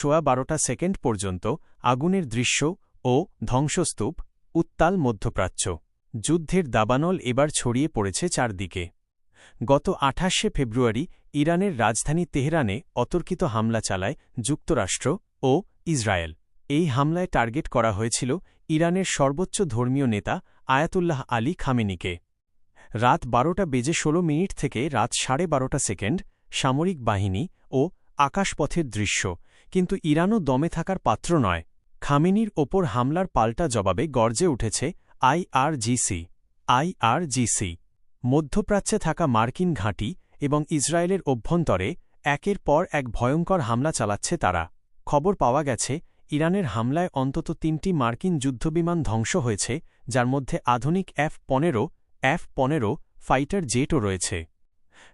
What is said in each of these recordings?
12:12 পর্যন্ত আগুনের দৃশ্য ও ধ্বংসস্তূপ উত্তাল মধ্যপ্রাচ্য। যুদ্ধের দাবানল এবার ছড়িয়ে পড়েছে চারদিকে। গত 28শে ফেব্রুয়ারি ইরানের রাজধানী তেহরানে অতর্কিত হামলা চালায় যুক্তরাষ্ট্র ও ইসরায়েল। এই হামলায় টার্গেট করা হয়েছিল ইরানের সর্বোচ্চ ধর্মীয় নেতা আয়াতুল্লাহ আলী খামেনিকে। রাত 12:16 থেকে রাত 12:30 সামরিক বাহিনী ও আকাশপথের দৃশ্য, কিন্তু ইরানও দমে থাকার পাত্র নয়। খামেনির ওপর হামলার পাল্টা জবাবে গর্জে উঠেছে আইআরজিসি। মধ্যপ্রাচ্যে থাকা মার্কিন ঘাঁটি এবং ইসরায়েলের অভ্যন্তরে একের পর এক ভয়ঙ্কর হামলা চালাচ্ছে তারা। খবর পাওয়া গেছে ইরানের হামলায় অন্তত 3টি মার্কিন যুদ্ধবিমান ধ্বংস হয়েছে, যার মধ্যে আধুনিক F-15 ফাইটার জেটও রয়েছে।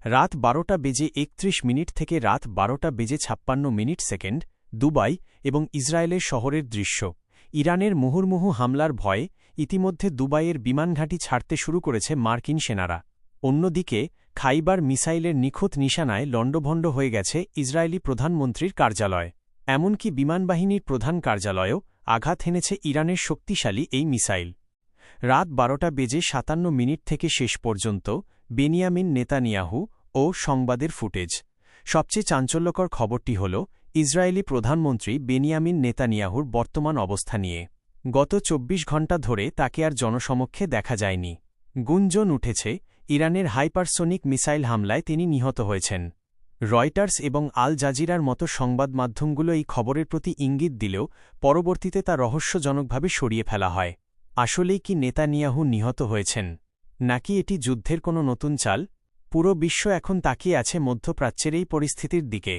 রাত 12:31 থেকে রাত 12:56 দুবাই এবং ইসরায়েলের শহরের দৃশ্য। ইরানের মুহুর্মুহু হামলার ভয়ে ইতিমধ্যে দুবাইয়ের বিমানঘাঁটি ছাড়তে শুরু করেছে মার্কিন সেনারা। অন্যদিকে খাইবার মিসাইলের নিখুঁত নিশানায় লণ্ডভণ্ড হয়ে গেছে ইসরায়েলি প্রধানমন্ত্রীর কার্যালয়। এমনকি বিমানবাহিনীর প্রধান কার্যালয়েও আঘাত হেনেছে ইরানের শক্তিশালী এই মিসাইল। রাত 12:57 থেকে শেষ পর্যন্ত বেনিয়ামিন নেতানিয়াহু ও সংবাদের ফুটেজ। সবচেয়ে চাঞ্চল্যকর খবরটি হল ইসরায়েলি প্রধানমন্ত্রী বেনিয়ামিন নেতানিয়াহুর বর্তমান অবস্থা নিয়ে। গত 24 ঘণ্টা ধরে তাকে আর জনসমক্ষে দেখা যায়নি। গুঞ্জন উঠেছে ইরানের হাইপারসোনিক মিসাইল হামলায় তিনি নিহত হয়েছেন। রয়টার্স এবং আল জাজিরার মতো সংবাদ মাধ্যমগুলো এই খবরের প্রতি ইঙ্গিত দিলেও পরবর্তীতে তা রহস্যজনকভাবে সরিয়ে ফেলা হয়। আসলেই কি নেতানিয়াহু নিহত হয়েছেন, নাকি এটি যুদ্ধের কোনো নতুন চাল? পুরো বিশ্ব এখন তাকিয়ে আছে মধ্যপ্রাচ্যের এই পরিস্থিতির দিকে।